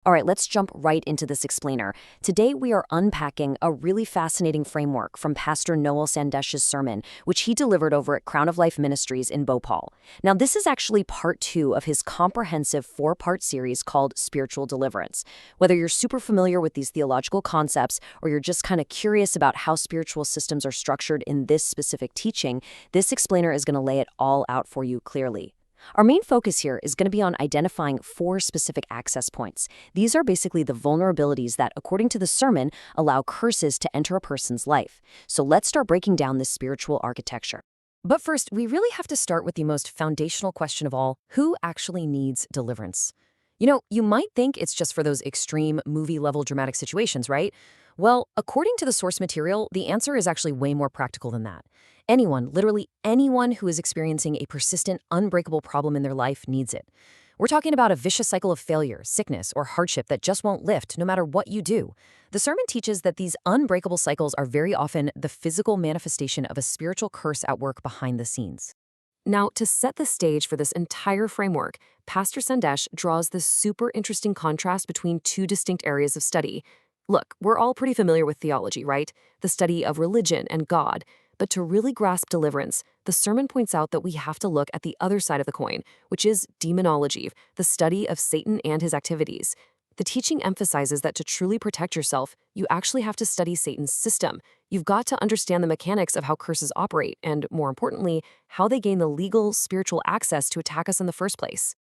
All right, let's jump right into this explainer. Today, we are unpacking a really fascinating framework from Pastor Noel Sandesh's sermon, which he delivered over at Crown of Life Ministries in Bhopal. Now, this is actually part 2 of his comprehensive 4-part series called Spiritual Deliverance. Whether you're super familiar with these theological concepts or you're just kind of curious about how spiritual systems are structured in this specific teaching, this explainer is going to lay it all out for you clearly. Our main focus here is going to be on identifying 4 specific access points. These are basically the vulnerabilities that, according to the sermon, allow curses to enter a person's life. So let's start breaking down this spiritual architecture. But first, we really have to start with the most foundational question of all: who actually needs deliverance? You might think it's just for those extreme movie-level dramatic situations, right? Well, according to the source material, the answer is actually way more practical than that. Anyone, literally anyone who is experiencing a persistent, unbreakable problem in their life needs it. We're talking about a vicious cycle of failure, sickness, or hardship that just won't lift no matter what you do. The sermon teaches that these unbreakable cycles are very often the physical manifestation of a spiritual curse at work behind the scenes. Now, to set the stage for this entire framework, Pastor Sandesh draws this super interesting contrast between 2 distinct areas of study. Look, we're all pretty familiar with theology, right? The study of religion and God. But to really grasp deliverance, the sermon points out that we have to look at the other side of the coin, which is demonology, the study of Satan and his activities. The teaching emphasizes that to truly protect yourself, you actually have to study Satan's system. You've got to understand the mechanics of how curses operate and, more importantly, how they gain the legal, spiritual access to attack us in the first place.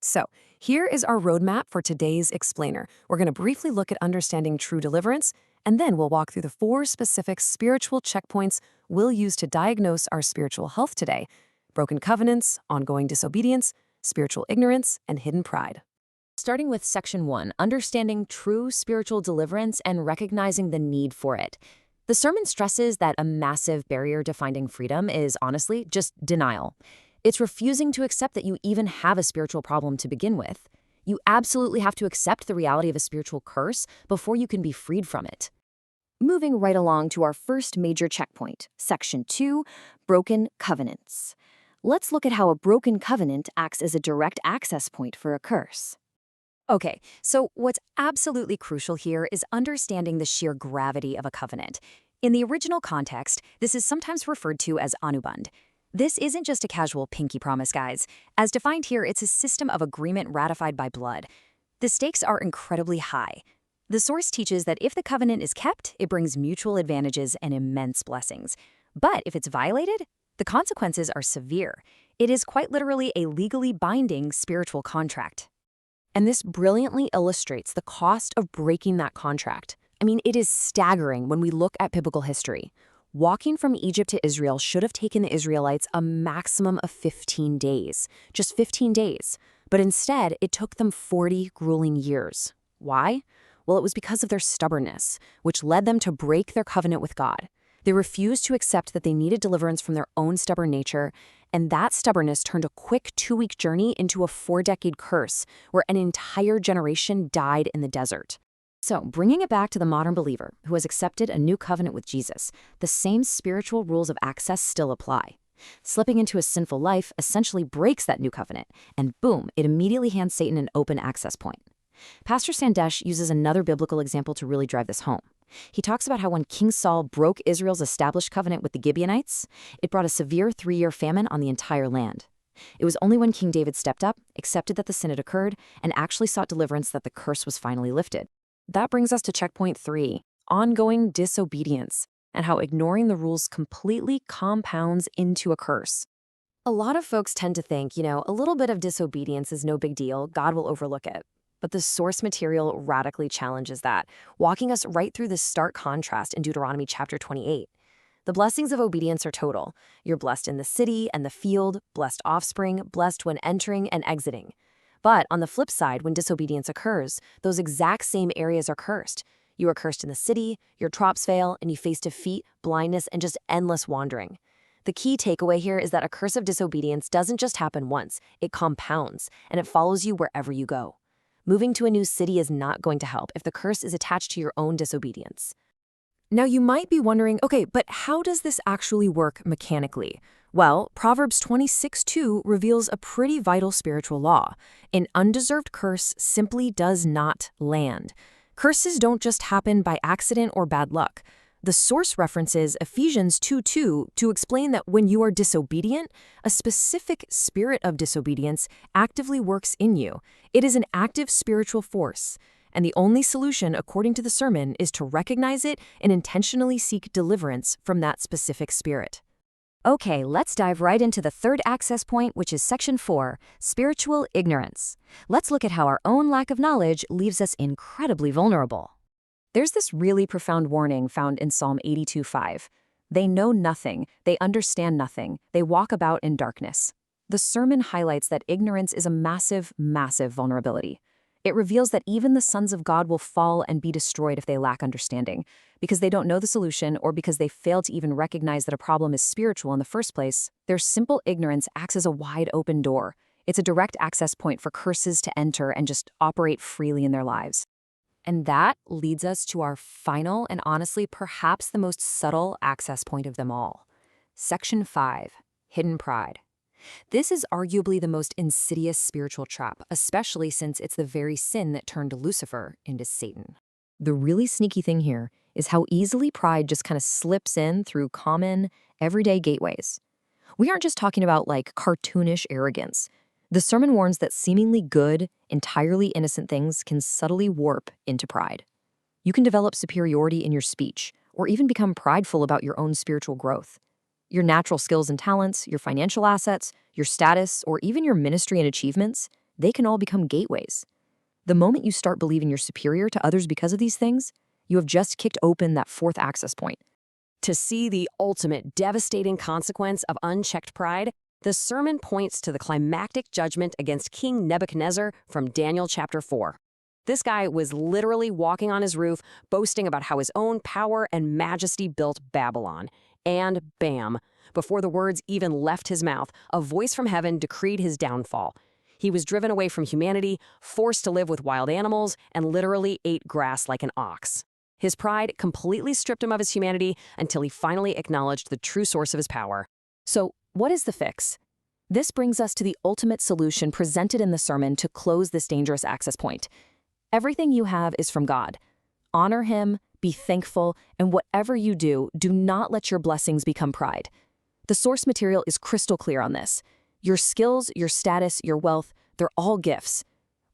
So, here is our roadmap for today's explainer. We're going to briefly look at understanding true deliverance, and then we'll walk through the 4 specific spiritual checkpoints we'll use to diagnose our spiritual health today: broken covenants, ongoing disobedience, spiritual ignorance, and hidden pride. Starting with Section 1, understanding true spiritual deliverance and recognizing the need for it. The sermon stresses that a massive barrier to finding freedom is, honestly, just denial. It's refusing to accept that you even have a spiritual problem to begin with. You absolutely have to accept the reality of a spiritual curse before you can be freed from it. Moving right along to our first major checkpoint, Section 2, broken covenants. Let's look at how a broken covenant acts as a direct access point for a curse. Okay, so what's absolutely crucial here is understanding the sheer gravity of a covenant. In the original context, this is sometimes referred to as anuband. This isn't just a casual pinky promise, guys. As defined here, it's a system of agreement ratified by blood. The stakes are incredibly high. The source teaches that if the covenant is kept, it brings mutual advantages and immense blessings. But if it's violated, the consequences are severe. It is quite literally a legally binding spiritual contract. And this brilliantly illustrates the cost of breaking that contract. I mean, it is staggering when we look at biblical history. Walking from Egypt to Israel should have taken the Israelites a maximum of 15 days. Just 15 days. But instead, it took them 40 grueling years. Why? Well, it was because of their stubbornness, which led them to break their covenant with God. They refused to accept that they needed deliverance from their own stubborn nature, and that stubbornness turned a quick 2-week journey into a 4-decade curse, where an entire generation died in the desert. So, bringing it back to the modern believer who has accepted a new covenant with Jesus, the same spiritual rules of access still apply. Slipping into a sinful life essentially breaks that new covenant, and boom, it immediately hands Satan an open access point. Pastor Sandesh uses another biblical example to really drive this home. He talks about how when King Saul broke Israel's established covenant with the Gibeonites, it brought a severe 3-year famine on the entire land. It was only when King David stepped up, accepted that the sin had occurred, and actually sought deliverance that the curse was finally lifted. That brings us to checkpoint 3, ongoing disobedience, and how ignoring the rules completely compounds into a curse. A lot of folks tend to think, a little bit of disobedience is no big deal, God will overlook it. But the source material radically challenges that, walking us right through this stark contrast in Deuteronomy chapter 28. The blessings of obedience are total. You're blessed in the city and the field, blessed offspring, blessed when entering and exiting. But on the flip side, when disobedience occurs, those exact same areas are cursed. You are cursed in the city, your crops fail, and you face defeat, blindness, and just endless wandering. The key takeaway here is that a curse of disobedience doesn't just happen once, it compounds, and it follows you wherever you go. Moving to a new city is not going to help if the curse is attached to your own disobedience. Now, you might be wondering, okay, but how does this actually work mechanically? Well, Proverbs 26:2 reveals a pretty vital spiritual law. An undeserved curse simply does not land. Curses don't just happen by accident or bad luck. The source references Ephesians 2:2 to explain that when you are disobedient, a specific spirit of disobedience actively works in you. It is an active spiritual force. And the only solution, according to the sermon, is to recognize it and intentionally seek deliverance from that specific spirit. Okay, let's dive right into the third access point, which is section 4, spiritual ignorance. Let's look at how our own lack of knowledge leaves us incredibly vulnerable. There's this really profound warning found in Psalm 82:5. They know nothing, they understand nothing, they walk about in darkness. The sermon highlights that ignorance is a massive, massive vulnerability. It reveals that even the sons of God will fall and be destroyed if they lack understanding, because they don't know the solution or because they fail to even recognize that a problem is spiritual in the first place. Their simple ignorance acts as a wide open door. It's a direct access point for curses to enter and just operate freely in their lives. And that leads us to our final and honestly perhaps the most subtle access point of them all. Section 5, hidden pride. This is arguably the most insidious spiritual trap, especially since it's the very sin that turned Lucifer into Satan. The really sneaky thing here is how easily pride just kind of slips in through common, everyday gateways. We aren't just talking about like cartoonish arrogance. The sermon warns that seemingly good, entirely innocent things can subtly warp into pride. You can develop superiority in your speech, or even become prideful about your own spiritual growth. Your natural skills and talents, your financial assets, your status, or even your ministry and achievements, they can all become gateways. The moment you start believing you're superior to others because of these things, you have just kicked open that fourth access point. To see the ultimate devastating consequence of unchecked pride, the sermon points to the climactic judgment against King Nebuchadnezzar from Daniel chapter 4. This guy was literally walking on his roof, boasting about how his own power and majesty built Babylon. And bam, before the words even left his mouth, a voice from heaven decreed his downfall. He was driven away from humanity, forced to live with wild animals, and literally ate grass like an ox. His pride completely stripped him of his humanity until he finally acknowledged the true source of his power. So, what is the fix? This brings us to the ultimate solution presented in the sermon to close this dangerous access point. Everything you have is from God. Honor Him, be thankful, and whatever you do, do not let your blessings become pride. The source material is crystal clear on this. Your skills, your status, your wealth, they're all gifts.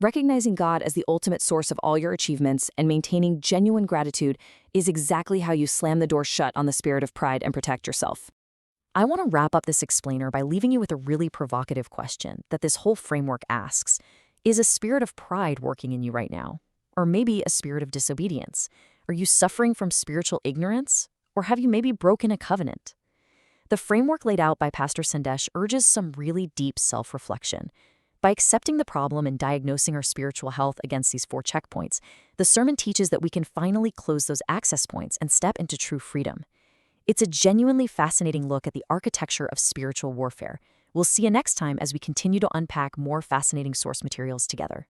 Recognizing God as the ultimate source of all your achievements and maintaining genuine gratitude is exactly how you slam the door shut on the spirit of pride and protect yourself. I want to wrap up this explainer by leaving you with a really provocative question that this whole framework asks. Is a spirit of pride working in you right now? Or maybe a spirit of disobedience? Are you suffering from spiritual ignorance? Or have you maybe broken a covenant? The framework laid out by Pastor Sandesh urges some really deep self-reflection. By accepting the problem and diagnosing our spiritual health against these 4 checkpoints, the sermon teaches that we can finally close those access points and step into true freedom. It's a genuinely fascinating look at the architecture of spiritual warfare. We'll see you next time as we continue to unpack more fascinating source materials together.